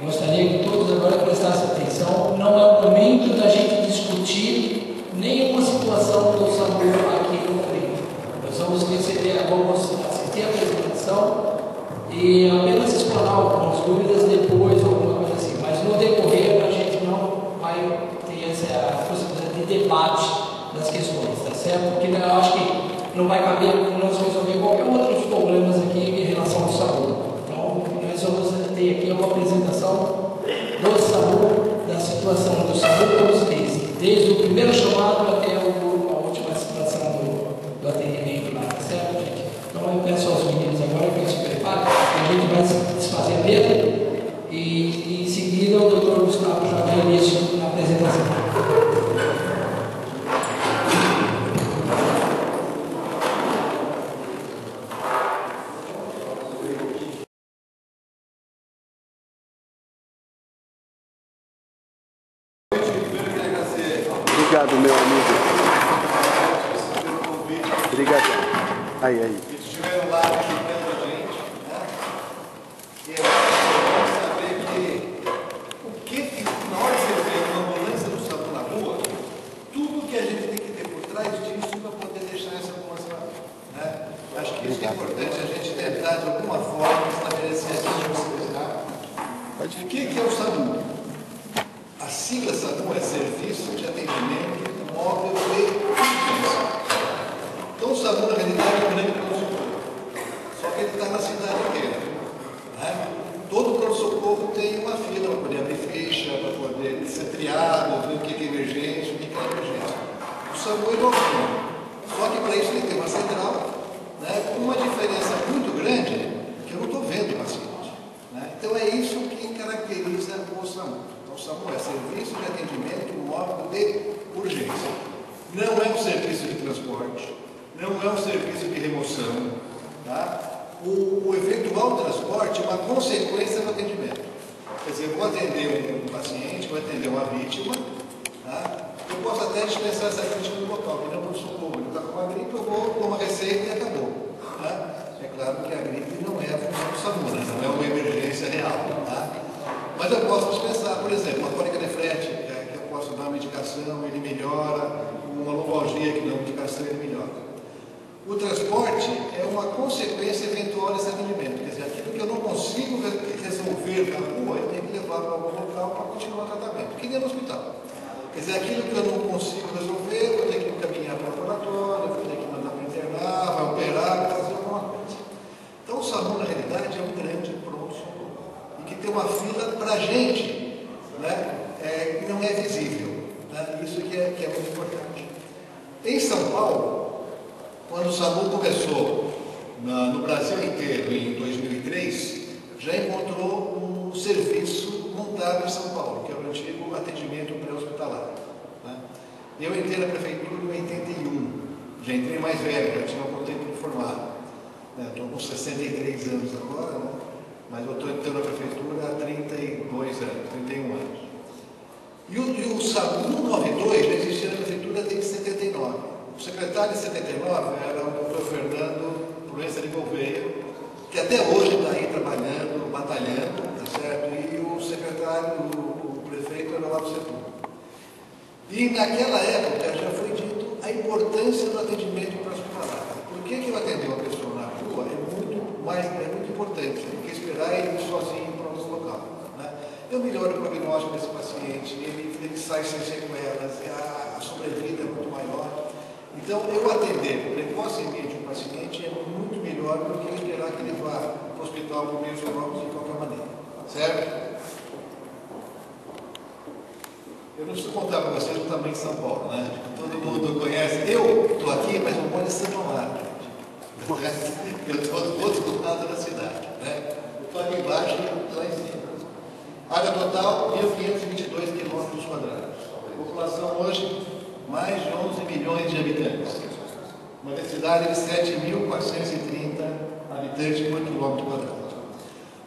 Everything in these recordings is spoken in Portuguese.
Gostaria que todos agora prestassem atenção. Não é o momento da gente discutir nenhuma situação do SAMU aqui no momento. Nós vamos assistir a apresentação e apenas explanar algumas dúvidas depois, alguma coisa assim. Mas no decorrer a gente não vai ter essa possibilidade de debate das questões, tá certo? Porque eu acho que não vai caber nós resolver qualquer outros problemas aqui em relação ao SAMU. Então, nós vamos ter aqui uma apresentação do SAMU, da situação do SAMU para os desde o primeiro chamado até a última situação do atendimento lá, tá certo, gente? Então, eu peço aos meninos agora que se preparem, a gente vai se desfazer a mesa e em seguida o doutor Gustavo já dá início na apresentação. Obrigado, meu amigo. Obrigado. Aí. Eles estiveram lá ajudando a gente, né? E é bom saber que na hora que você vê uma ambulância do SAMU na rua, tudo que a gente tem que ter por trás disso para poder deixar essa ambulância na rua, né? Acho que isso é importante, a gente tentar de alguma forma estabelecer essa necessidade. O que é o SAMU? A sigla SAMU é Serviço de Atendimento Móvel de Urgência. Então o SAMU, na realidade, é um grande pronto-socorro. Só que ele está na cidade inteira. Né? Todo pronto-socorro tem uma fila para poder abrir ficha, para poder ser triado, ver o que é emergência, o que é emergência. O SAMU é igualzinho. Só que para isso tem que ter uma central, né, com uma diferença muito grande que eu não estou vendo o paciente. Né? Então é isso que caracteriza o SAMU. O SAMU é Serviço de Atendimento Móvel de Urgência. Não é um serviço de transporte, não é um serviço de remoção. Tá? O eventual transporte é uma consequência do atendimento. Quer dizer, eu vou atender um paciente, vou atender uma vítima, tá? Eu posso até dispensar essa vítima no local, que não é um socorro. Ele está com uma gripe, eu vou com uma receita e acabou. Tá? É claro que a gripe não é a função do SAMU, né? Não é uma emergência real. Tá? Mas eu posso dispensar, por exemplo, uma cólica nefrética, que eu posso dar uma medicação, ele melhora, uma lombalgia que dá uma medicação, ele melhora. O transporte é uma consequência eventual desse atendimento, quer dizer, aquilo que eu não consigo resolver na rua, eu tenho que levar para algum local para continuar o tratamento, que nem no hospital. Quer dizer, aquilo que eu não consigo resolver, eu vou ter que caminhar para o laboratório, vou ter que mandar para internar, vai operar, vai fazer alguma coisa. Então o SAMU, na realidade, é um grande pronto-socorro. Que tem uma fila para a gente, né, que não é visível. Né, isso que é muito importante. Em São Paulo, quando o SAMU começou no Brasil inteiro, em 2003, já encontrou um serviço montado em São Paulo, que é o antigo atendimento pré-hospitalar. Né. Eu entrei na prefeitura em 81, já entrei mais velho, já tinha um tempo de formado. Estou com 63 anos agora, né? Mas eu estou entrando na prefeitura há 32 anos, 31 anos. E o SAMU 192 já existia na prefeitura desde 79. O secretário de 79 era o doutor Fernando Proença de Gouveia, que até hoje está aí trabalhando, batalhando, tá certo? E o secretário, o prefeito era lá do Sepulcro. E naquela época já foi dito a importância do atendimento para hospitalar. Por que eu atender uma pessoa na rua é muito importante do que esperar ele sozinho para outro local. Né? Eu melhoro o prognóstico desse paciente, ele sai sem sequelas, a sobrevida é muito maior. Então, eu atender precocemente um paciente é muito melhor do que esperar que ele vá para o hospital por meio de de qualquer maneira. Certo? Eu não preciso contar para vocês o tamanho de São Paulo, né? Todo mundo conhece. Eu estou aqui, mas eu moro em Santo Amaro. Eu estou do outro lado da cidade. Né? Eu estou ali embaixo e eu estou lá em cima. Área total, 1.522 km². População hoje, mais de 11 milhões de habitantes. Uma densidade de 7.430 habitantes por km².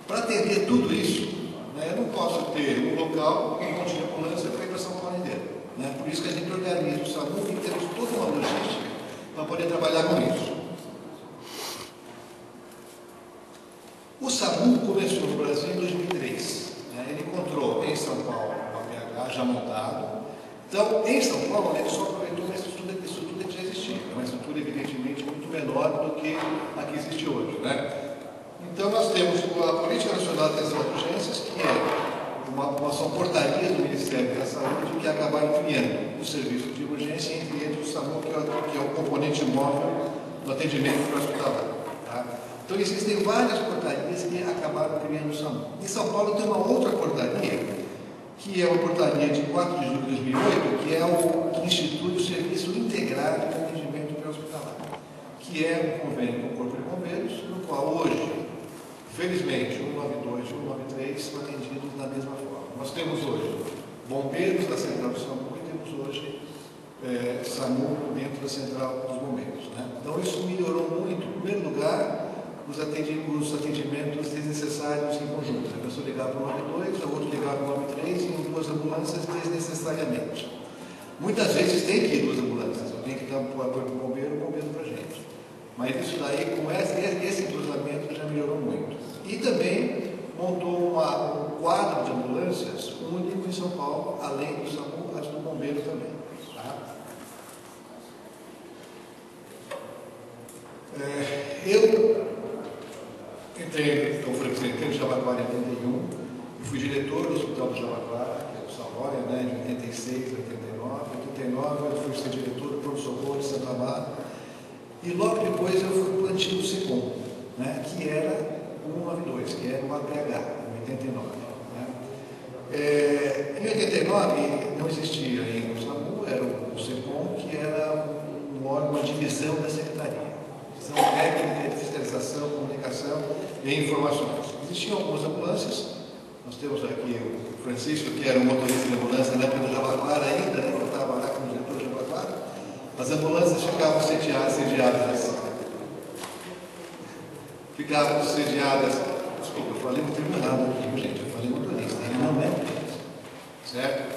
Para atender tudo isso, né, eu não posso ter um local com um monte de ambulância para ir para São Paulo inteiro. Né? Por isso que a gente organiza o SAMU e temos toda uma logística para poder trabalhar com isso. O SAMU começou no Brasil em 2003. Ele encontrou em São Paulo uma PH já montado. Então, em São Paulo, ele só aproveitou uma estrutura que já existia, uma estrutura evidentemente muito menor do que a que existe hoje, né? Então, nós temos a Política Nacional de Atenção a Urgências, que são portarias do Ministério da Saúde que acabaram criando o serviço de urgência, entre eles o SAMU, que é o componente móvel do atendimento hospitalar. Tá? Então, existem várias portarias que acabaram criando o SAMU. Em São Paulo tem uma outra portaria, que é uma portaria de 4 de julho de 2008, que é o que institui o Serviço Integrado de Atendimento Pré-Hospitalar, que é um convênio com o Corpo de Bombeiros, no qual hoje, felizmente, 192 e 193 são atendidos da mesma forma. Nós temos hoje bombeiros da Central do SAMU e temos hoje SAMU dentro da Central dos Bombeiros. Né? Então, isso melhorou muito. Em primeiro lugar, os atendimentos desnecessários em conjunto. A pessoa ligava para o 92, a outra ligava para o 93 e em duas ambulâncias desnecessariamente. Muitas vezes tem que ir duas ambulâncias, alguém que dá para o bombeiro para a gente. Mas isso daí, com esse entrosamento, já melhorou muito. E também montou um quadro de ambulâncias único em São Paulo, além do SAMU, as do bombeiro também. Tá? Eu entrei no Jabaquara em 81, fui diretor do Hospital do Jabaquara, que é do Savoia, né, de 86 a 89. Em 89 eu fui ser diretor do pronto-socorro de Santa Amaro, e logo depois eu fui para o antigo SICOM, né, que era o 192, que era o APH, em 89. Né. Em 89 não existia ainda o SAMU, era o SICOM, que era um órgão, uma divisão da Secretaria. Técnica de fiscalização, comunicação e informações. Existiam algumas ambulâncias, nós temos aqui o Francisco, que era o motorista de ambulância na época do Jabaquara ainda, né, que eu estava lá como diretor do Jabaquara. As ambulâncias ficavam sediadas, desculpa, eu falei muito errado aqui, gente, eu falei motorista, ele não é motorista, certo?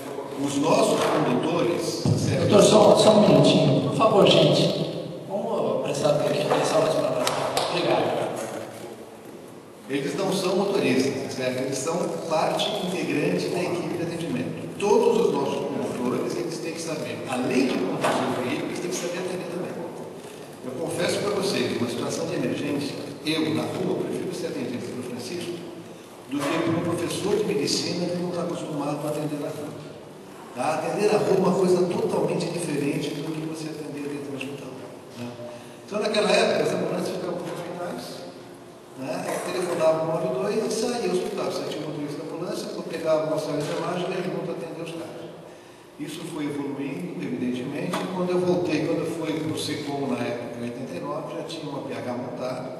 Os nossos condutores, certo? Doutor, só um minutinho, por favor, gente. Prestar atenção mais para nós. Obrigado. Eles não são motoristas, certo? Eles são parte integrante da equipe de atendimento. Todos os nossos condutores, eles têm que saber, além de conduzir o veículo, eles têm que saber atender também. Eu confesso para vocês, numa situação de emergência, eu, na rua, prefiro ser atendido pelo Francisco do que por um professor de medicina que não está acostumado a atender na rua. Tá? Atender na rua é uma coisa totalmente diferente do que você atender dentro do hospital. Né? Então, naquela época, as ambulâncias ficavam nos hospitais, né? Telefonavam no 92 e saía do hospital. Você tinha um motorista da ambulância, pegava uma sala de enfermagem e ia junto atender os casos. Isso foi evoluindo, evidentemente. Quando eu voltei, quando eu fui para o SICOM na época, em 89, já tinha uma PH montada,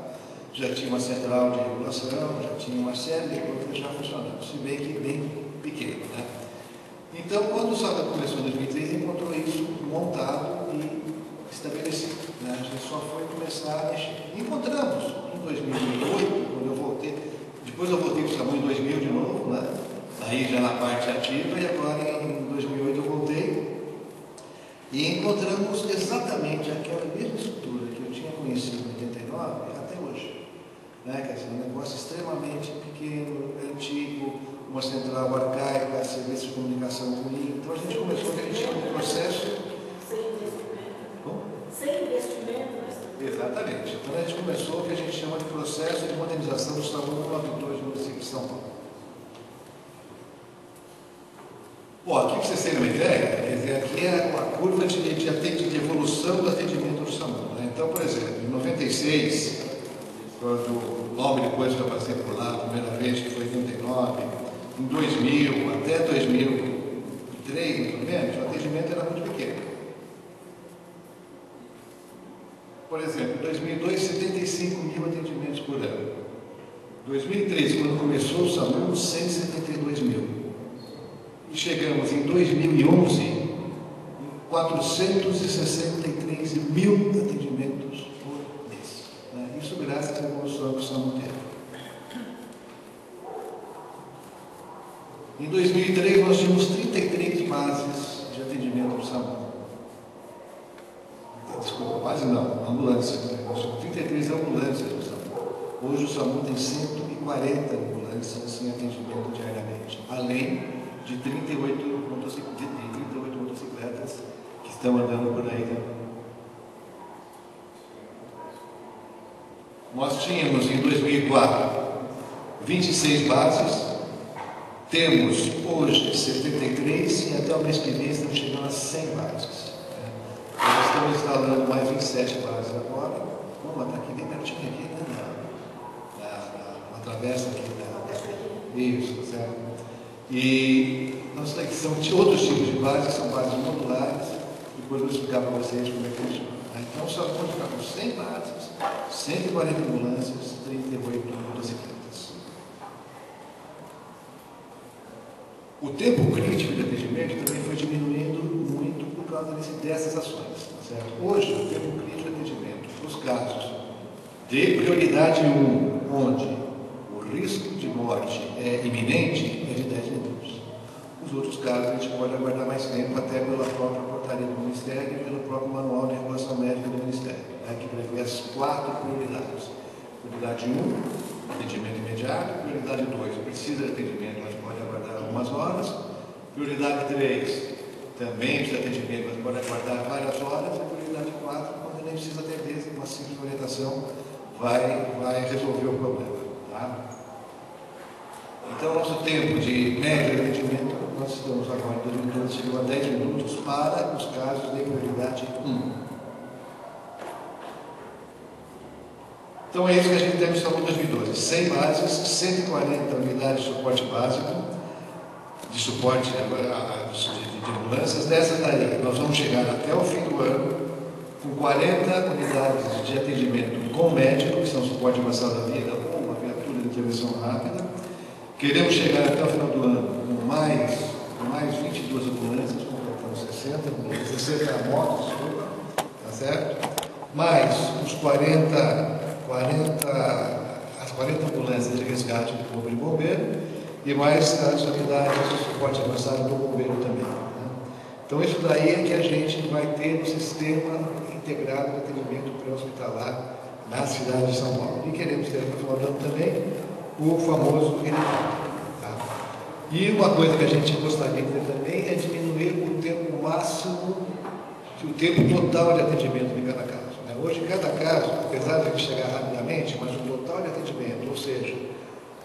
já tinha uma central de regulação, já tinha uma série de coisas já funcionando, se bem que bem pequeno. Né? Então, quando o SAMU começou em 2003, encontrou isso montado e estabelecido. Né? A gente só foi começar a mexer. Encontramos em 2008, quando eu voltei, depois eu voltei para o SAMU em 2000 de novo, né? Aí já na parte ativa, e agora em 2008 eu voltei e encontramos exatamente aquela mesma estrutura que eu tinha conhecido em 89 até hoje. Né? Quer dizer, um negócio extremamente pequeno, antigo, uma central arcaica, serviço de comunicação ruim. Então a gente começou a gente tinha um processo. Sem investimento. Exatamente. Então a gente começou o que a gente chama de processo de modernização do SAMU 92 no município de São Paulo. Bom, aqui para vocês terem uma ideia, aqui é a curva de evolução do atendimento do SAMU. Né? Então, por exemplo, em 96, quando logo depois que eu passei por lá, a primeira vez, que foi em 89, em 2000, até 2003, mais ou menos, o atendimento era muito pequeno. Por exemplo, em 2002, 75 mil atendimentos por ano. Em 2003, quando começou o SAMU, 172 mil. E chegamos em 2011 em 463 mil atendimentos por mês. Né? Isso graças à evolução que o SAMU teve. Em 2003, nós tínhamos 33 bases de atendimento do SAMU. Desculpa, base não, ambulância. Nós tínhamos 33 ambulâncias do SAMU. Hoje o SAMU tem 140 ambulâncias em atendimento diariamente, além de 38 motocicletas que estão andando por aí também. Nós tínhamos em 2004 26 bases, temos hoje 73 e até o mês que vem estamos chegando a 100 bases. Nós estamos instalando mais 27 bases agora. Uma está aqui bem pertinho, aqui, né? Na travessa aqui da isso, certo? E nós temos são outros tipos de bases, são bases modulares. Depois eu vou explicar para vocês como é que funciona. Então, só vamos ficar com 100 bases, 140 ambulâncias, 38 motocicletas. O tempo crítico de atendimento também foi diminuindo muito por causa dessas ações. Certo? Hoje, o tempo crítico de atendimento, os casos de prioridade 1, onde o risco de morte é iminente, é de 10 minutos. Os outros casos a gente pode aguardar mais tempo, até pela própria portaria do Ministério e pelo próprio Manual de Regulação Médica do Ministério, que prevê as 4 prioridades. Prioridade 1, atendimento imediato. Prioridade 2, precisa de atendimento, mas pode aguardar algumas horas. Prioridade 3, também precisa de atendimento, mas pode aguardar várias horas. E prioridade 4, quando nem precisa atender, uma simples orientação vai resolver o problema. Tá? Então, nosso tempo de médio de atendimento, nós estamos agora em 2012, chegou a 10 minutos para os casos de prioridade 1. Então, é isso que a gente teve só em 2012. 100 bases, 140 unidades de suporte básico, de suporte de ambulâncias. Dessas daí, nós vamos chegar até o fim do ano com 40 unidades de atendimento com médico, que são suporte avançado da vida, ou uma viatura de intervenção rápida. Queremos chegar até o final do ano com mais 22 ambulâncias, completando 60 motos, desculpa, tá certo? Mais os 40 ambulâncias de resgate do Corpo de Bombeiro e mais as unidades de suporte avançado do bombeiro também. Né? Então, isso daí é que a gente vai ter um sistema integrado de atendimento pré-hospitalar na cidade de São Paulo. E queremos ter no final do ano também o famoso helicóptero. Tá? E uma coisa que a gente gostaria de ter também é diminuir o tempo máximo, o tempo total de atendimento de cada caso. Né? Hoje, cada caso, apesar de a gente chegar rapidamente, mas o total de atendimento, ou seja,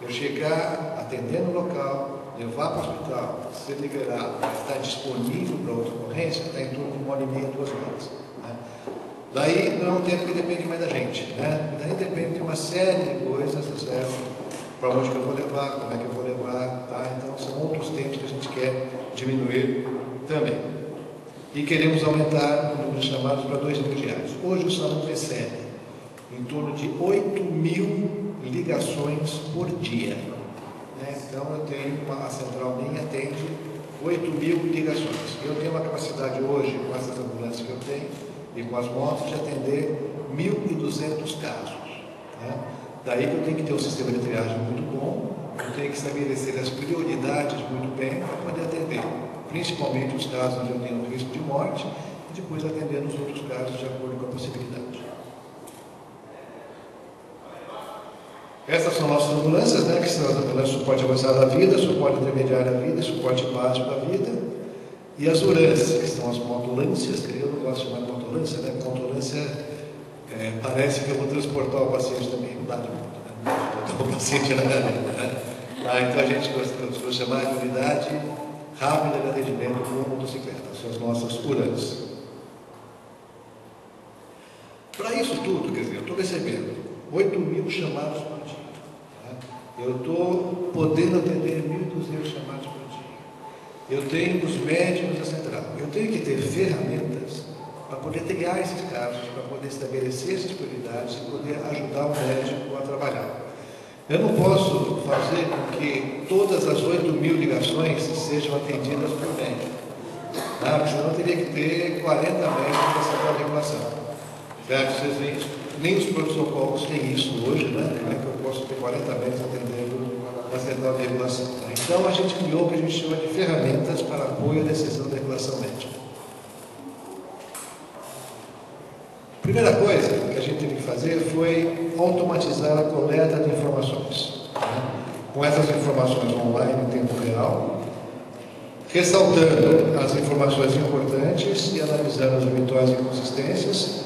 eu chegar, atender no local, levar para o hospital, ser liberado, estar disponível para outra ocorrência, está em torno de 1h30, 2 horas. Né? Daí não é um tempo que depende mais da gente. Né? Daí depende de uma série de coisas, certo? Para onde que eu vou levar, como é que eu vou levar, tá? Então são outros tempos que a gente quer diminuir também. E queremos aumentar o número de chamados para 2 mil diários. Hoje o SAMU recebe em torno de 8.000 ligações por dia. Né? Então eu tenho a central minha atende 8.000 ligações. Eu tenho uma capacidade hoje, com essas ambulâncias que eu tenho e com as motos, de atender 1.200 casos. Né? Daí que eu tenho que ter um sistema de triagem muito bom, eu tenho que estabelecer as prioridades muito bem para poder atender, principalmente os casos onde eu tenho risco de morte, e depois atender os outros casos de acordo com a possibilidade. Essas são nossas ambulâncias, né, que são as ambulâncias de suporte avançado à vida, suporte intermediário à vida e suporte básico à vida. E as urâncias, que são as motolâncias, que eu não gosto de chamar de motolância, né? Motolância parece que eu vou transportar o paciente também, não dá de moto, né? Transportar o paciente na né? Tá, então a gente costuma chamar de unidade rápida de atendimento por motocicleta, são as nossas urâncias. Para isso tudo, quer dizer, eu estou recebendo 8.000 chamados por dia. Tá? Eu estou podendo atender 1.200 chamados por dia. Eu tenho os médicos da central. Eu tenho que ter ferramentas para poder triar esses casos, para poder estabelecer essas prioridades e poder ajudar o médico a trabalhar. Eu não posso fazer com que todas as 8.000 ligações sejam atendidas por médico. Tá? Porque senão eu teria que ter 40 médicos na central de regulação. Certo? Vocês veem isso? Nem os protocolos têm isso hoje, né? Como é que eu posso ter 40 médicos atendendo na central de regulação? Tá? Então a gente criou o que a gente chama de ferramentas para apoio à decisão da regulação médica. Primeira coisa que a gente tem que fazer foi automatizar a coleta de informações, né? Com essas informações online em tempo real, ressaltando as informações importantes e analisando as eventuais inconsistências,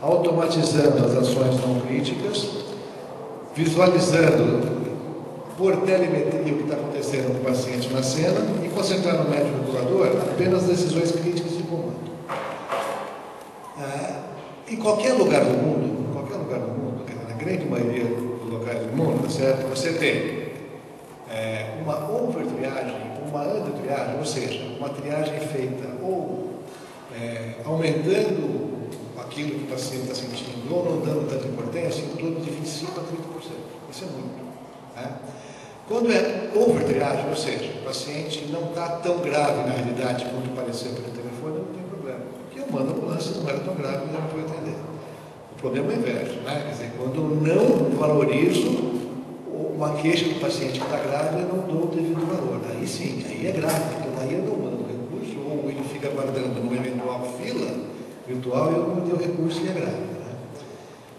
automatizando as ações não críticas, visualizando por telemetria o que está acontecendo com o paciente na cena e concentrar no médico regulador apenas decisões críticas de comando. Em qualquer lugar do mundo, na grande maioria dos locais do mundo, tá certo? Você tem uma overtriagem, uma undertriagem, ou seja, uma triagem feita ou aumentando aquilo que o paciente está sentindo ou não dando tanta importância, em torno de 25% a 30%. Isso é muito. Né? Quando é overtriagem, ou seja, o paciente não está tão grave na realidade quanto pareceu pelo telefone, não tem problema. Porque eu mando a ambulância, não era tão grave e não vou atender. O problema é o inverso, né? Quer dizer, quando eu não valorizo uma queixa do paciente que está grave, eu não dou o devido valor. Aí sim, aí é grave, porque daí eu não mando recurso, ou ele fica guardando numa eventual fila virtual e eu não dei o recurso e é grave. Né?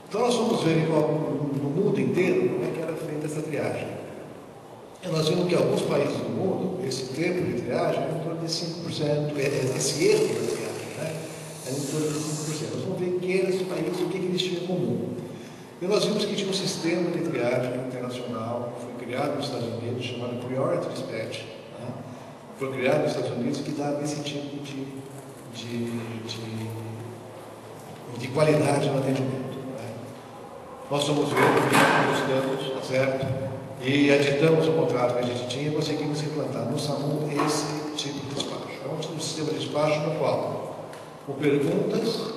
Então nós vamos ver no mundo inteiro como é que era feita essa triagem. E nós vimos que em alguns países do mundo, esse tempo de triagem é em torno de 5%, esse erro da triagem, né? É em torno de 5%. Nós vamos ver quem era esse país e o que eles tinham em comum. E nós vimos que tinha um sistema de triagem internacional, que foi criado nos Estados Unidos, chamado Priority Dispatch. Né? Foi criado nos Estados Unidos que dava esse tipo de qualidade no atendimento. Né? Nós fomos ver, buscamos, tá certo? E aditamos o contrato que a gente tinha e conseguimos implantar no SAMU esse tipo de despacho. É um sistema de despacho no qual, com perguntas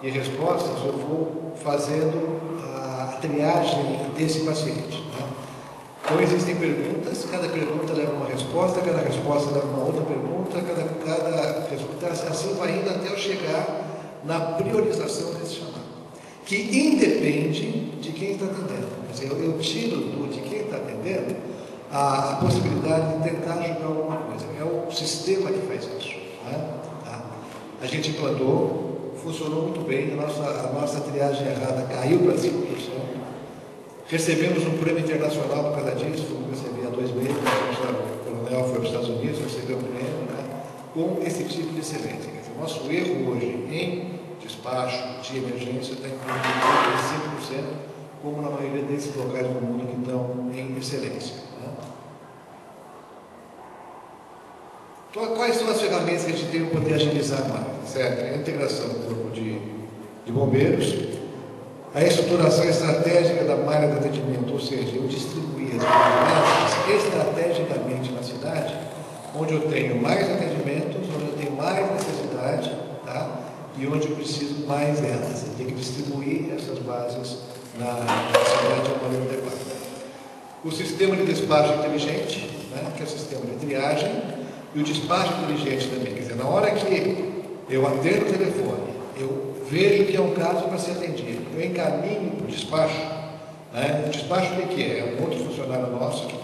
e respostas, eu vou fazendo a triagem desse paciente. Né? Então existem perguntas, cada pergunta leva uma resposta, cada resposta leva uma outra pergunta, cada resposta, assim vai indo até eu chegar na priorização desse chamado, que independe de quem está atendendo. Quer dizer, eu tiro de quem está atendendo a possibilidade de tentar ajudar alguma coisa. É o sistema que faz isso. Né? Tá? A gente implantou, funcionou muito bem, a nossa triagem errada caiu para 5%. Recebemos um prêmio internacional por causa disso, fomos receber há 2 meses, o coronel foi para os Estados Unidos, recebeu o prêmio, né? Com esse tipo de excelência. Quer dizer, o nosso erro hoje em despacho de emergência está em torno de 5%, como na maioria desses locais do mundo que estão em excelência. Né? Então, quais são as ferramentas que a gente tem para poder agilizar mais? Certo? A integração do corpo de bombeiros, a estruturação estratégica da malha de atendimento, ou seja, eu distribuir as unidades estrategicamente na cidade, onde eu tenho mais atendimentos, onde eu tenho mais necessidade, tá? E onde eu preciso mais delas. Eu tenho que distribuir essas bases na cidade de uma maneira adequada. O sistema de despacho inteligente, né, que é o sistema de triagem, e o despacho inteligente também. Quer dizer, na hora que eu atendo o telefone, eu vejo que é um caso para ser atendido, eu encaminho para o despacho. Né? O despacho o que é? É um outro funcionário nosso que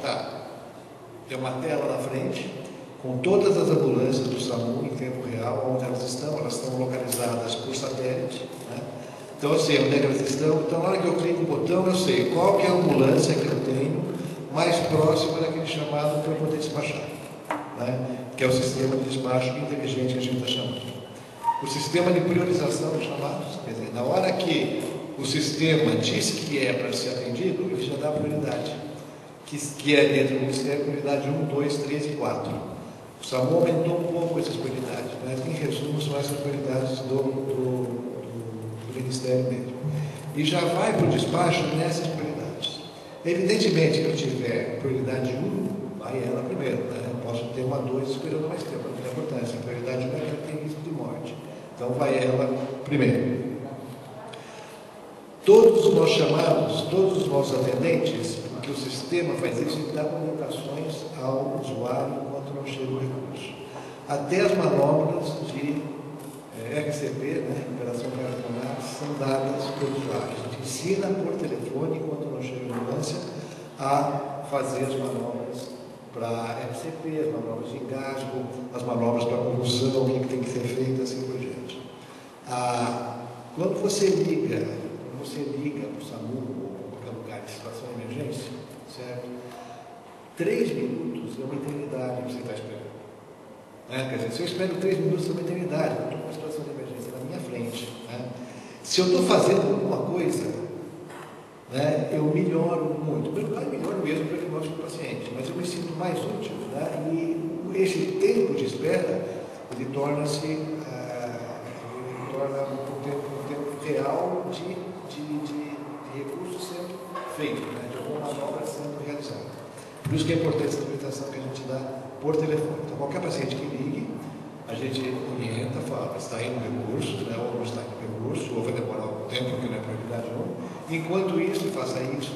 tem uma tela na frente, com todas as ambulâncias do SAMU em tempo real, onde elas estão localizadas por satélite. Né? Então eu sei onde é que elas estão, então na hora que eu clico no botão eu sei qual que é a ambulância que eu tenho mais próxima daquele chamado para eu poder despachar. Né? Que é o sistema de despacho inteligente que a gente está chamando. O sistema de priorização dos chamados, quer dizer, na hora que o sistema diz que é para ser atendido, ele já dá prioridade, que é dentro do Ministério, prioridade 1, 2, 3 e 4. O SAMU aumentou um pouco essas prioridades, mas em resumo são essas prioridades do Ministério mesmo. E já vai para o despacho nessas prioridades. Evidentemente que eu tiver prioridade 1, vai ela primeiro, né? Eu posso ter uma 2 esperando mais tempo, não tem importância. A prioridade 1 é que tem risco de morte. Então vai ela primeiro. Todos os nossos chamados, todos os nossos atendentes, porque o sistema faz isso, ele dá orientações ao usuário enquanto não chega o recurso. Até as manobras de RCP, né, recuperação cardiopulmonar, são dadas pelo usuário. A gente ensina por telefone, enquanto não chega a ambulância, a fazer as manobras para RCP, as manobras de engasgo, as manobras para convulsão, o que tem que ser feito, assim por diante. Quando você liga, você liga para o SAMU ou qualquer lugar de situação de emergência, certo? 3 minutos é uma eternidade que você está esperando. Quer dizer, se eu espero 3 minutos é uma eternidade, eu estou com uma situação de emergência na minha frente. Se eu estou fazendo alguma coisa, eu melhoro muito. Pelo menos melhoro mesmo para o diagnóstico do paciente, mas eu me sinto mais útil. E esse tempo de espera, ele torna-se um tempo real de recursos sendo feitos, de alguma manobra sendo realizada. Por isso que é importante essa orientação que a gente dá por telefone. Então, qualquer paciente que ligue, a gente orienta, fala, está indo recurso, ou não está indo recurso, ou vai demorar algum tempo, porque não é prioridade não. Enquanto isso, faça isso.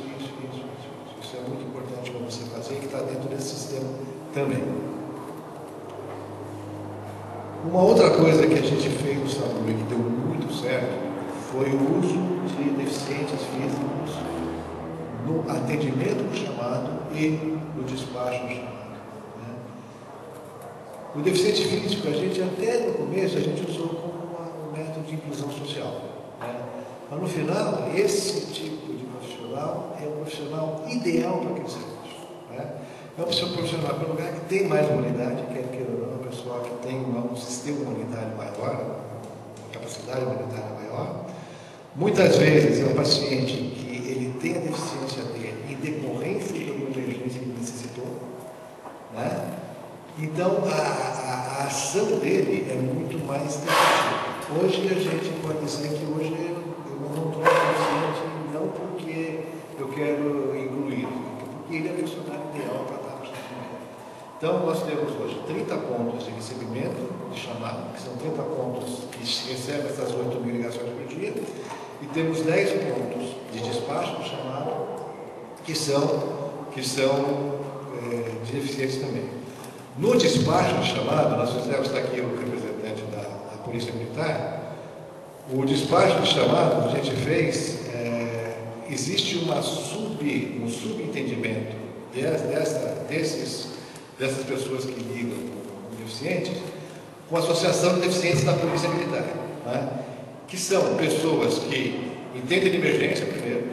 Isso é muito importante para você fazer, que está dentro desse sistema também. Uma outra coisa que a gente fez no SAMU e que deu muito certo foi o uso de deficientes físicos no atendimento do chamado e no despacho do chamado. O deficiente físico, a gente até no começo, a gente usou como um método de inclusão social. Mas no final, esse tipo de profissional é o profissional ideal para aquele serviço. É um profissional para um lugar que tem mais imunidade, quer queira ou não, uma pessoa que tem um sistema imunitário maior, uma capacidade imunitária maior. Muitas vezes é um paciente que ele tem a deficiência dele em decorrência de uma emergência que ele necessitou. Então, a ação dele é muito mais efetiva. Hoje a gente pode dizer que hoje eu não troco o paciente não porque eu quero incluir, porque ele é o funcionário ideal para estar no chamado. Então, nós temos hoje 30 pontos de recebimento de chamada, que são 30 pontos que recebem essas 8.000 ligações por dia, e temos 10 pontos de despacho de chamada, que são de deficientes também. No despacho de chamada, nós fizemos, está aqui o representante da Polícia Militar, o despacho de chamada que a gente fez, existe um subentendimento dessas pessoas que lidam com deficientes, com a Associação de Deficientes da Polícia Militar, que são pessoas que entendem de emergência primeiro,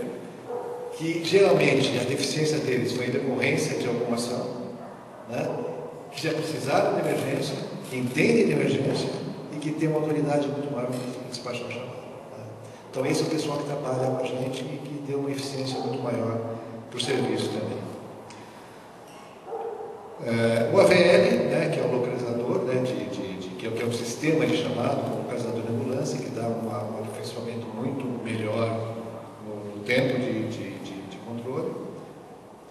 que geralmente a deficiência deles foi em decorrência de alguma ação, que já precisaram de emergência, que entendem de emergência e que têm uma autoridade muito maior para despachar o chamado. Então, esse é o pessoal que trabalha com a gente e que deu uma eficiência muito maior para o serviço também. O AVL, que é o localizador, que é um sistema de chamado, um localizador de ambulância, que dá um aperfeiçoamento muito melhor no tempo de controle.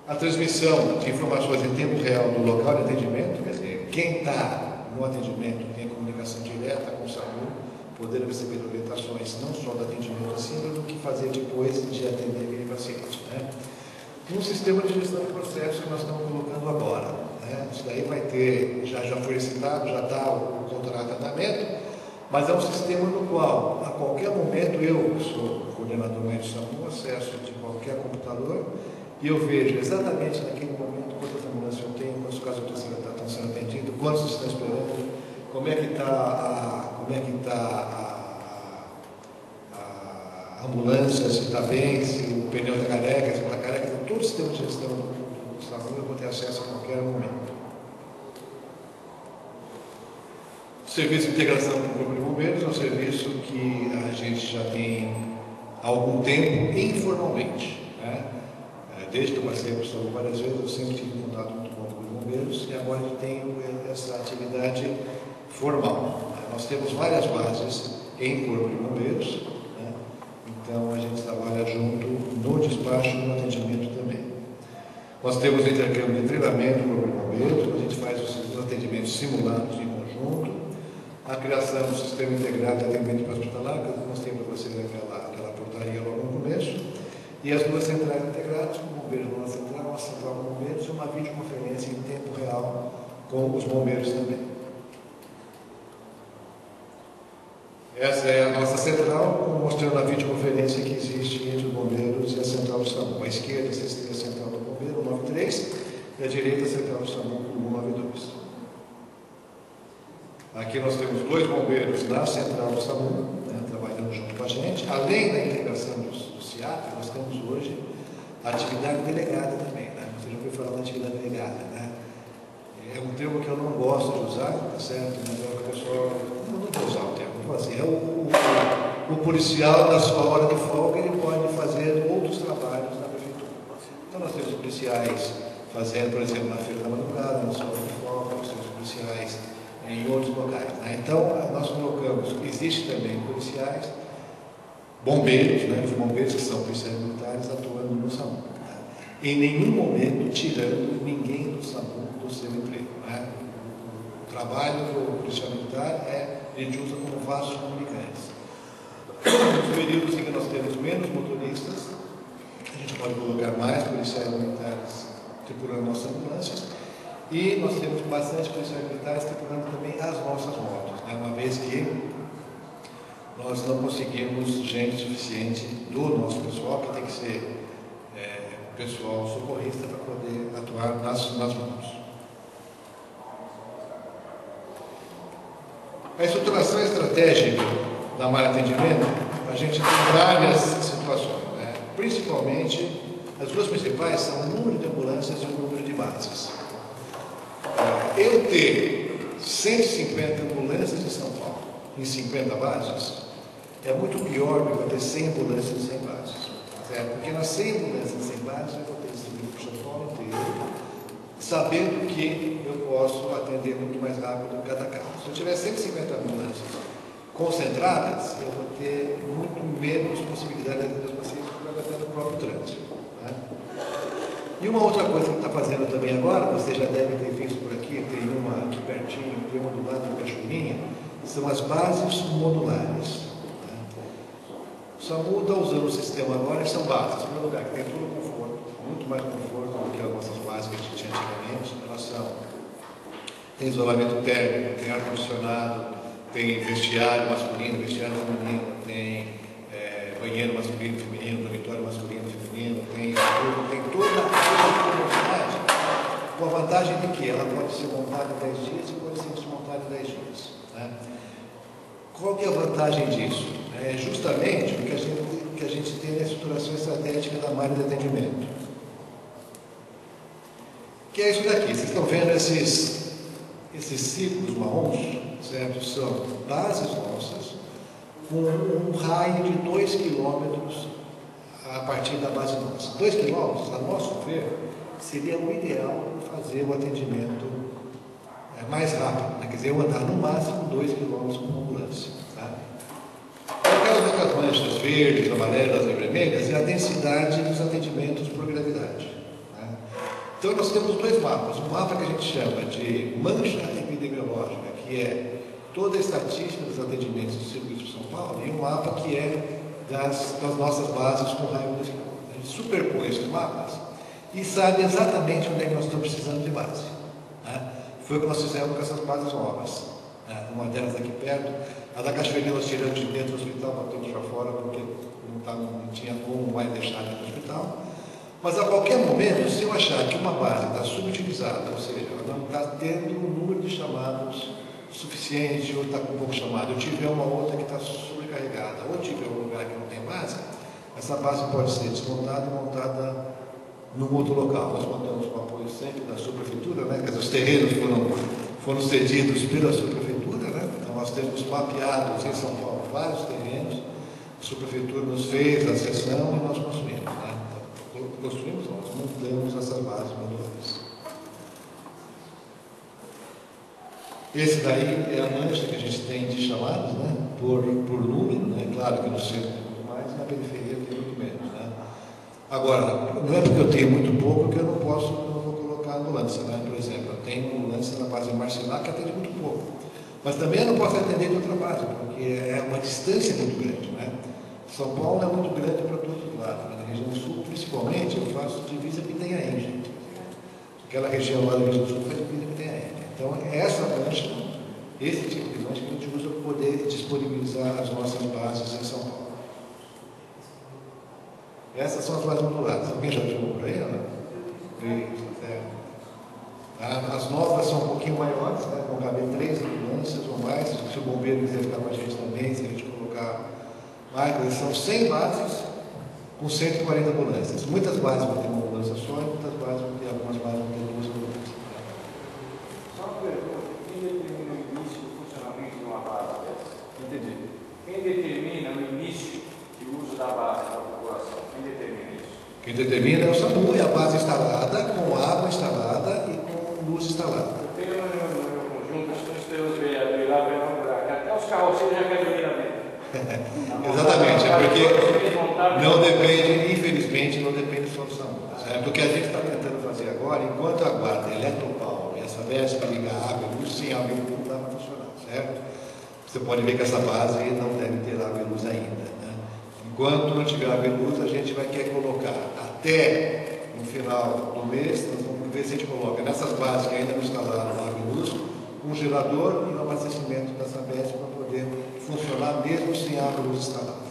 A transmissão de informações em tempo real do local de atendimento, quer dizer, quem está no atendimento tem comunicação direta com o SAMU, podendo receber orientações não só do atendimento assim, mas do que fazer depois de atender aquele paciente. Um sistema de gestão de processos que nós estamos colocando agora. Isso daí vai ter, já foi licitado, já está o contrato em andamento, mas é um sistema no qual, a qualquer momento, eu, que sou coordenador médico de SAMU, acesso de qualquer computador, e eu vejo exatamente naquele momento quantas ambulâncias eu tenho, quantos casos estão sendo atendidos, quantos estão esperando, como é que está a ambulância, se está bem, se o pneu está careca, se está careca, então, todo o sistema de gestão do SAMU eu vou ter acesso a qualquer momento. O serviço de integração com o Corpo de Bombeiros é um serviço que a gente já tem há algum tempo informalmente. Desde que eu passei por SAMU várias vezes, eu sempre tive contato muito bom com os bombeiros e agora eu tenho essa atividade formal. Nós temos várias bases em Corpo de Bombeiros, então a gente trabalha junto no despacho e no atendimento também. Nós temos intercâmbio de treinamento com o Corpo de Bombeiros, a gente faz os atendimentos simulados em conjunto, a criação do sistema integrado de atendimento hospitalar, que eu mostrei para vocês aquela portaria logo no começo, e as duas centrais integradas, com o bombeiro numa central, uma central com bombeiros, e uma videoconferência em tempo real com os bombeiros também. Essa é a nossa central, mostrando a videoconferência que existe entre os bombeiros e a central do SAMU. À esquerda, vocês têm a central do bombeiro, 93, e à direita, a central do SAMU, 192. Aqui nós temos 2 bombeiros na central do SAMU, trabalhando trabalhando junto com a gente. Além da integração do CIAP, nós temos hoje a atividade delegada também, né? Você já ouviu falar da atividade delegada, né? É um termo que eu não gosto de usar, tá certo? Mas é o pessoal, não vou usar o termo, vou fazer. O policial, na sua hora de folga, ele pode fazer outros trabalhos na prefeitura. Então nós temos policiais fazendo, por exemplo, na feira da madrugada, na sua hora de folga, nós temos policiais em outros locais, né? Então nós colocamos, existe também policiais, bombeiros, né? Os bombeiros que são policiais militares atuando no SAMU. Né? Em nenhum momento tirando ninguém do SAMU do seu emprego. Né? O trabalho do policial militar ele usa como vasos comunicantes. Nos períodos em que nós temos menos motoristas, a gente pode colocar mais policiais militares tripulando nossas ambulâncias, e nós temos bastante policiais militares tripulando também as nossas motos, né? Uma vez que nós não conseguimos gente suficiente do nosso pessoal, que tem que ser pessoal socorrista para poder atuar nas motos. A estruturação estratégica da malha de atendimento, a gente tem várias situações, né? Principalmente, as duas principais são o número de ambulâncias e o número de bases. Eu ter 150 ambulâncias em São Paulo em 50 bases é muito pior do que eu ter 100 ambulâncias e 100 bases. Certo? Porque nas 100 ambulâncias e 100 bases eu vou ter distribuído para o São Paulo inteiro, sabendo que eu posso atender muito mais rápido cada caso. Se eu tiver 150 ambulâncias concentradas, eu vou ter muito menos possibilidade de atender os pacientes por causa do próprio trânsito. Né? E uma outra coisa que está fazendo também agora, você já deve ter visto por aqui, tem uma aqui pertinho, tem uma do lado do Cachoeirinha, são as bases modulares. Né? O SAMU está usando o sistema agora e são bases. Em primeiro lugar, que tem todo o conforto, muito mais conforto do que as nossas bases que a gente tinha antigamente, em relação. Tem isolamento térmico, tem ar-condicionado, tem vestiário masculino, vestiário feminino, tem banheiro masculino, feminino, dormitório masculino, feminino, tem toda a comodidade, com a vantagem de que ela pode ser montada em 10 dias e pode ser desmontada em 10 dias. Né? Qual que é a vantagem disso? É justamente o que a gente tem na estruturação estratégica da malha de atendimento. Que é isso daqui. Vocês estão vendo esses círculos marrons, certo? São bases nossas, com um raio de 2 quilômetros a partir da base nossa. 2 quilômetros, a nosso ver, seria o ideal para fazer o atendimento mais rápido. Né? Quer dizer, eu andar no máximo 2 quilômetros com uma ambulância. Tá? Aquelas outras manchas verdes, amarelas e vermelhas é a densidade dos atendimentos por gravidade. Tá? Então, nós temos dois mapas. Um mapa que a gente chama de mancha epidemiológica, que é toda a estatística dos atendimentos do Circuito de São Paulo, e um mapa que é das nossas bases com raio de escala. A gente superpõe esses mapas e sabe exatamente onde é que nós estamos precisando de base. Né? Foi o que nós fizemos com essas bases novas. Né? Uma delas aqui perto, a da Cachoeirinha nós tiramos de dentro do hospital, botamos para fora, porque não tinha como mais deixar dentro do hospital. Mas a qualquer momento, se eu achar que uma base está subutilizada, ou seja, ela não está tendo um número de chamados suficiente, ou está com pouco chamado, eu tiver uma outra que está sobrecarregada, ou tiver um lugar que não tem base, essa base pode ser desmontada e montada num outro local. Nós contamos com o apoio sempre da subprefeitura, né? Quer dizer, os terrenos foram cedidos pela subprefeitura, né? Então nós temos mapeados em São Paulo vários terrenos, a subprefeitura nos fez a cessão e nós construímos. Né? Então, construímos, nós montamos essas bases modulares. Esse daí é a mancha que a gente tem de chamados, né? por número, né? Claro que no centro tem muito mais, na periferia tem muito menos. Né? Agora, não é porque eu tenho muito pouco que eu não vou colocar ambulância. Né? Por exemplo, eu tenho ambulância na base Marcilac que atende muito pouco. Mas também eu não posso atender de outra base, porque é uma distância muito grande. Né? São Paulo é muito grande para todos os lados. Na região sul, principalmente, eu faço divisa que tem aí, gente. Aquela região lá da região sul faz divisa que tem aí. Então, essa mancha, esse tipo de mancha que a gente usa para poder disponibilizar as nossas bases em São Paulo. Essas são as bases modulares. Alguém já viu por aí, né? As novas são um pouquinho maiores, né? Vão caber 3 ambulâncias ou mais. Se o bombeiro quiser ficar com a gente também, se a gente colocar Mas são 100 bases com 140 ambulâncias. Muitas bases vão ter uma ambulância só, e muitas bases vão ter, algumas bases vão ter duas ambulâncias. Só uma pergunta: quem determina o início do funcionamento de uma base dessa? Entendi. Quem determina o início de uso da base para a população? Quem determina isso? Quem determina é o SAMU, e a base instalada, com água instalada e com luz instalada. Eu tenho no meu conjunto, as pessoas veem lá, até os carroceiros já querem vir ali. Exatamente, é porque não depende, infelizmente, não depende só do SAMU. Certo? O que a gente está tentando fazer agora, enquanto a guarda Eletropaulo e essa Sabesp liga água e luz, sem água e luz não dá para funcionar, certo? Você pode ver que essa base não deve ter água e luz ainda. Né? Enquanto não tiver água e luz, a gente vai querer colocar até no final do mês, nós vamos ver se a gente coloca nessas bases que ainda não instalaram água e luz, um gerador e um abastecimento da Sabesp para poder funcionar mesmo sem água e luz instalada.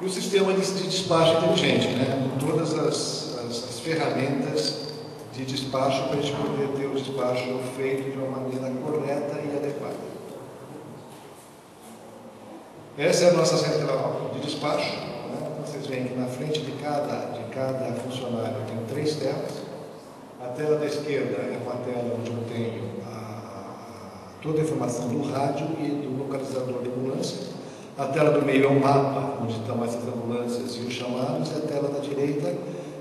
E o sistema de despacho inteligente, né? Com todas as ferramentas de despacho para a gente poder ter o despacho feito de uma maneira correta e adequada. Essa é a nossa central de despacho. Né? Vocês veem que na frente de cada funcionário tem 3 telas. A tela da esquerda é uma tela onde eu tenho toda a informação do rádio e do localizador da ambulância. A tela do meio é um mapa, onde estão essas ambulâncias e os chamados, e a tela da direita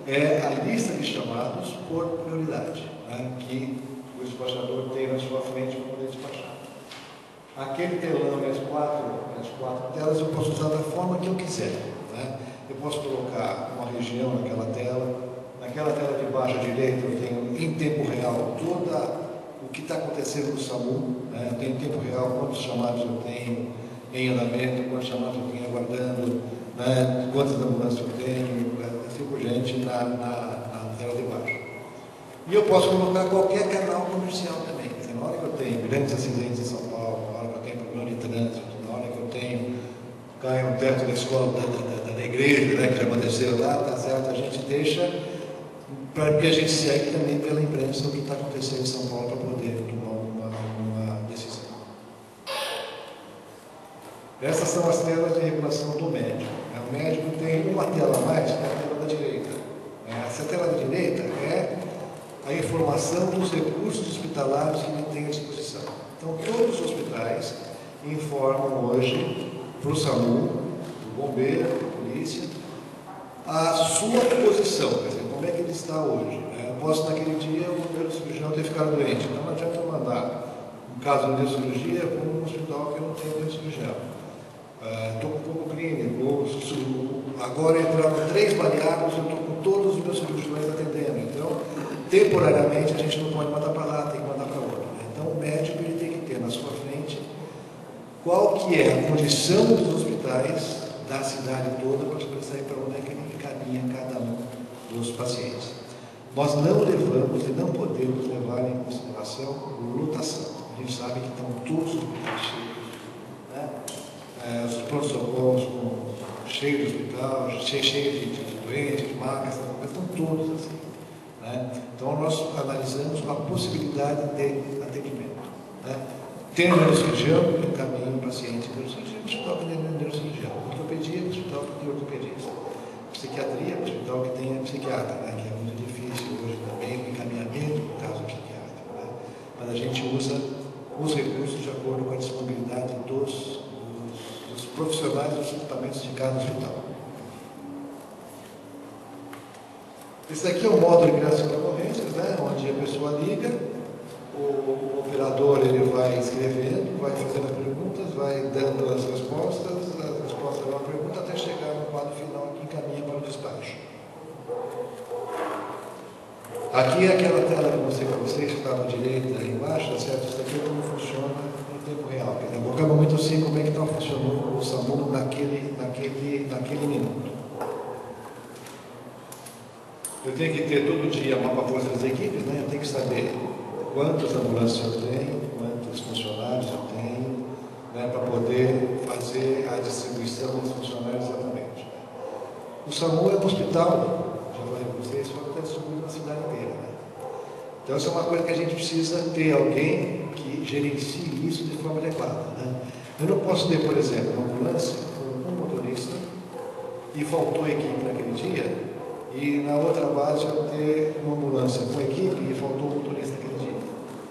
é a lista de chamados por prioridade, né, que o despachador tem na sua frente para poder despachar. Aquele telão e as quatro telas eu posso usar da forma que eu quiser. Né? Eu posso colocar uma região naquela tela de baixo à direita eu tenho em tempo real todo o que está acontecendo no SAMU, né? Eu tenho em tempo real quantos chamados eu tenho em andamento, quantos chamados eu tenho aguardando, né? Quantas ambulâncias eu tenho, assim por diante, na tela de baixo. E eu posso colocar qualquer canal comercial também. Dizer, na hora que eu tenho grandes acidentes em São Paulo, na hora que eu tenho problema de trânsito, na hora que eu tenho cai um teto da escola, da igreja, né, que já aconteceu lá, tá certo? A gente deixa para que a gente segue também pela imprensa o que está acontecendo em São Paulo para poder tomar uma decisão. Essas são as telas de regulação do médico. O médico tem uma tela a mais, que é a tela da direita. Essa tela da direita é a informação dos recursos hospitalares que ele tem à disposição. Então, todos os hospitais informam hoje para o SAMU, o bombeiro, a polícia, a sua posição, quer dizer, como é que ele está hoje. Eu posso, naquele dia, o bombeiro cirurgião ter ficado doente, então não adianta eu mandar um caso de cirurgia para um hospital que eu não tenho de cirurgião. Estou com pouco clínico, agora entraram 3 baleados, eu estou com todos os meus cirurgiões atendendo. Então, temporariamente, a gente não pode mandar para lá, tem que mandar para outra. Então, o médico ele tem que ter na sua frente qual que é a condição dos hospitais da cidade toda para saber para onde é que ele encaminha cada um dos pacientes. Nós não levamos e não podemos levar em consideração lotação. A gente sabe que estão todos os hospitais cheios, né? Os pronto-socorros cheios de hospital, cheios de doentes, de macas, estão todos assim. Né? Então, nós analisamos a possibilidade de atendimento. Né? Tem neurocirurgião, eu encaminho o paciente neurocirurgião, hospital que tem neurocirurgião, ortopedia, hospital que tem ortopedista, psiquiatria, hospital que tem psiquiatra, né? Que é muito difícil hoje também o encaminhamento no caso psiquiátrico. Né? Mas a gente usa os recursos de acordo com a disponibilidade dos profissionais dos equipamentos de cada hospital. Esse daqui é o módulo de criação de ocorrências, né? Onde a pessoa liga, o operador ele vai escrevendo, vai fazendo perguntas, vai dando as respostas da pergunta até chegar no quadro final que encaminha para o despacho. Aqui é aquela tela que você está à direita e embaixo, certo? Isso aqui é como funciona no tempo real. Eu vou acabar muito assim como é que está funcionando o SAMU naquele minuto. Eu tenho que ter todo dia mapa força das equipes, né? Eu tenho que saber quantas ambulâncias eu tenho, quantos funcionários eu tenho, né? Para poder fazer a distribuição dos funcionários exatamente. O SAMU é um hospital, já falei para vocês, só que está distribuído na cidade inteira. Né? Então, isso é uma coisa que a gente precisa ter alguém que gerencie isso de forma adequada, né? Eu não posso ter, por exemplo, uma ambulância com um motorista e faltou equipe naquele dia, e na outra base eu ter uma ambulância com equipe e faltou um motorista naquele dia,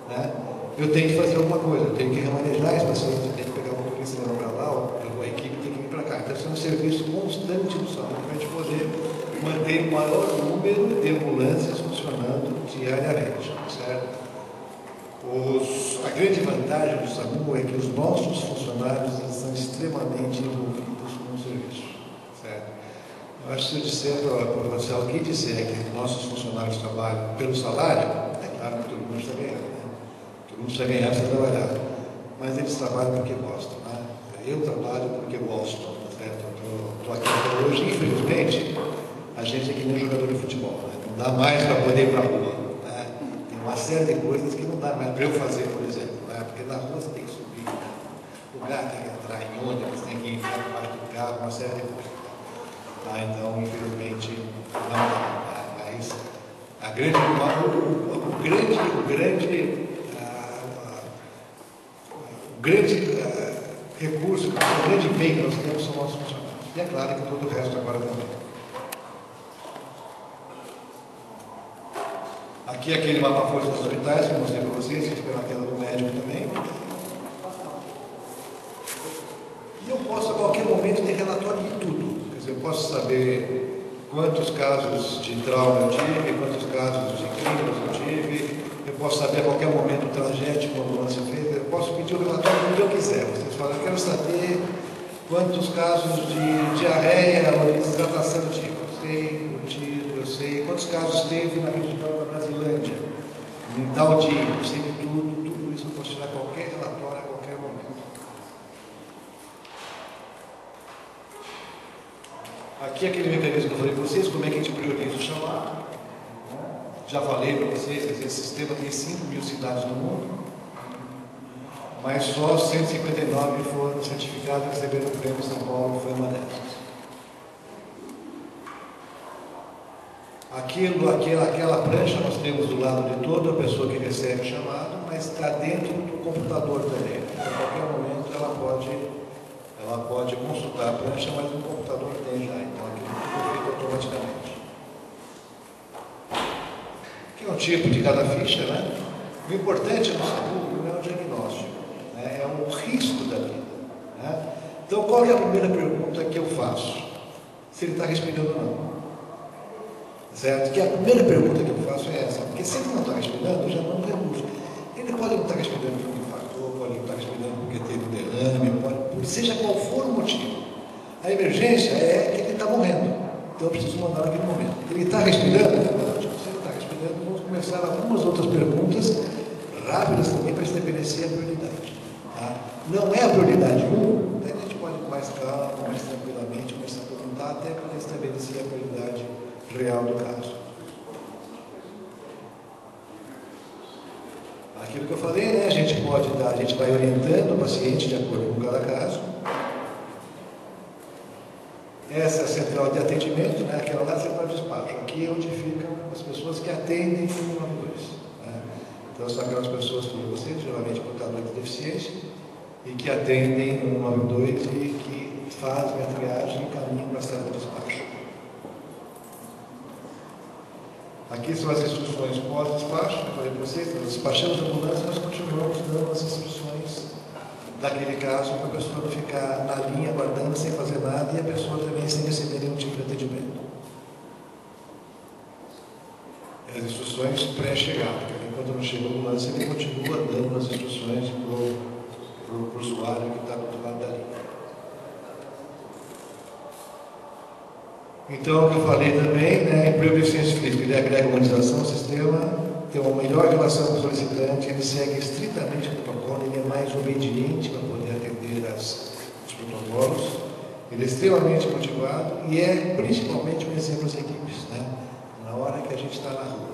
né? Eu tenho que fazer alguma coisa, eu tenho que remanejar esse paciente, eu tenho que pegar o motorista e levar para lá, ou a equipe tem que vir para cá. Então, isso é um serviço constante do SAMU para a gente poder manter o maior número de ambulâncias funcionando diariamente, certo? A grande vantagem do SAMU é que os nossos funcionários são extremamente envolvidos com o serviço, certo? Eu acho que se eu disser para você, alguém disser que nossos funcionários trabalham pelo salário, é claro que todo mundo está ganhando, né? Todo mundo está ganhando para trabalhar, mas eles trabalham porque gostam, né? Eu trabalho porque gosto, certo? Estou aqui até hoje, infelizmente, a gente é que nem jogador de futebol, né? Não dá mais para poder ir para a rua, né? Tem uma série de coisas que não dá mais para eu fazer, por exemplo, né? Porque na rua você tem que subir, o lugar tem que entrar em ônibus, tem que entrar debaixo do carro, uma série de coisas. Tá? Então, infelizmente, não dá. Mas o grande recurso, o grande bem que nós temos são nossos funcionários. E é claro que todo o resto agora também. Aqui é aquele mapa-força dos hospitais que eu mostrei para vocês, pela tela do médico também. E eu posso a qualquer momento ter relatório de tudo. Quer dizer, eu posso saber quantos casos de trauma eu tive, quantos casos de clínicos eu tive, eu posso saber a qualquer momento o trajeto que uma ambulância fez, eu posso pedir o relatório do que eu quiser. Vocês falam, eu quero saber quantos casos de diarreia ou de desidratação eu tive. Eu sei quantos casos teve na região da Brasilândia, em tal dia, eu sei de tudo isso eu posso tirar qualquer relatório a qualquer momento. Aqui é aquele mecanismo que eu falei para vocês, como é que a gente prioriza o chamado. Já falei para vocês que esse sistema tem 5.000 cidades no mundo, mas só 159 foram certificados e receberam o prêmio São Paulo, foi uma dessas. Aquela prancha nós temos do lado de toda a pessoa que recebe o chamado, mas está dentro do computador também. A qualquer momento ela pode consultar a prancha, mas no computador tem já, então aquilo tudo é feito automaticamente. Aqui é um tipo de cada ficha, né? O importante no SAMU não é o diagnóstico, né? É o risco da vida, né? Então qual é a primeira pergunta que eu faço? Se ele está respirando ou não. Certo? Que a primeira pergunta que eu faço é essa, porque se ele não está respirando, eu já não reduzo. Ele pode não estar respirando porque infartou, pode não estar respirando porque teve um derrame, seja qual for o motivo. A emergência é que ele está morrendo, então eu preciso mandar naquele momento. Ele está respirando? Se ele está respirando, vamos começar algumas outras perguntas rápidas também para estabelecer a prioridade. Tá? Não é a prioridade 1, a gente pode ir mais calmo, mais tranquilamente, começar a perguntar até para estabelecer a prioridade real do caso. Aquilo que eu falei, né? A gente vai orientando o paciente de acordo com cada caso. Essa é a central de atendimento, né? Aquela lá é a central de despacho. Aqui é onde ficam as pessoas que atendem o 192. Né? Então são aquelas pessoas como você, geralmente portadores de deficiência, e que atendem o 192 e que fazem a triagem e caminham para a sala de despacho. Aqui são as instruções pós-despacho, eu falei para vocês, nós despachamos a ambulância, nós continuamos dando as instruções daquele caso, para a pessoa não ficar na linha aguardando sem fazer nada e a pessoa também sem receber nenhum tipo de atendimento. As instruções pré-chegada, enquanto não chega a ambulância, ele continua dando as instruções para o usuário que está do outro lado da linha. Então, o que eu falei também, né, em pré-deficiência física, ele agrega a organização, o sistema tem uma melhor relação com o solicitante, ele segue estritamente o protocolo, ele é mais obediente para poder atender os protocolos, ele é extremamente motivado e é principalmente um exemplo às equipes, né? Na hora que a gente está na rua,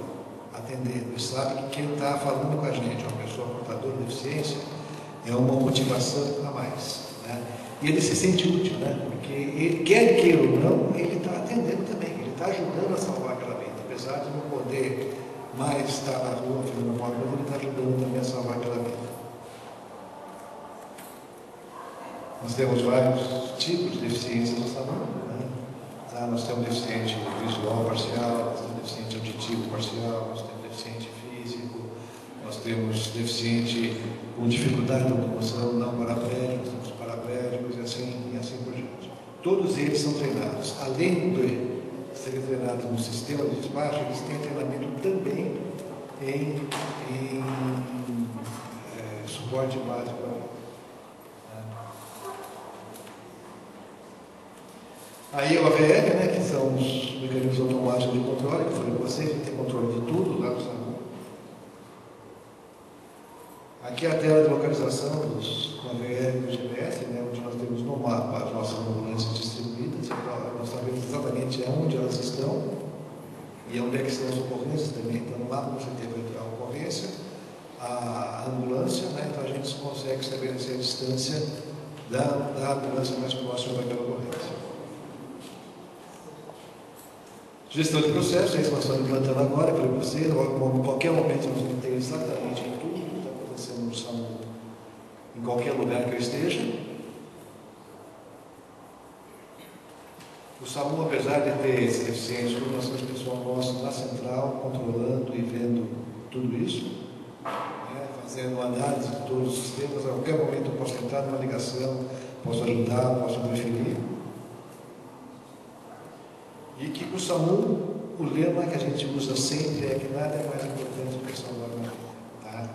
atendendo, e sabe que quem está falando com a gente é uma pessoa portadora de deficiência, é uma motivação a mais, né? E ele se sente útil, né? Porque ele, quer queira ou não, ele está atendendo também, ele está ajudando a salvar aquela vida, apesar de não poder mais estar na rua, filmando uma coisa, ele está ajudando também a salvar aquela vida. Nós temos vários tipos de deficiência no SAMU, né? Nós temos deficiente visual parcial, nós temos deficiente auditivo parcial, nós temos deficiente físico, nós temos deficiente com dificuldade de locomoção não paraplégicos, temos paraplégicos e assim por diante. Todos eles são treinados. Além de serem treinados no sistema de despacho, eles têm treinamento também em suporte básico. Aí o AVR, né, que são os mecanismos automáticos de controle, que eu falei para vocês, a gente tem controle de tudo lá no SAMU. Aqui é a tela de localização dos AVR e do GPS, né, onde nós temos no mapa as nossas ambulâncias distribuídas, nós sabemos exatamente onde elas estão e onde é que estão as ocorrências também. Então, no mapa você teve a ocorrência, a ambulância, né, então a gente consegue estabelecer a distância da ambulância mais próxima daquela ocorrência. Gestão de processo, é isso que nós estamos implantando agora para você. Em qualquer momento nós vamos ter exatamente em tudo que está acontecendo no SAMU, em qualquer lugar que eu esteja. O SAMU, apesar de ter esses deficientes, nós temos pessoal nosso na central, controlando e vendo tudo isso, né, fazendo análise de todos os sistemas. A qualquer momento eu posso entrar numa ligação, posso ajudar, posso preferir. E que o SAMU, o lema que a gente usa sempre é que nada é mais importante do que salvar uma vida. Tá?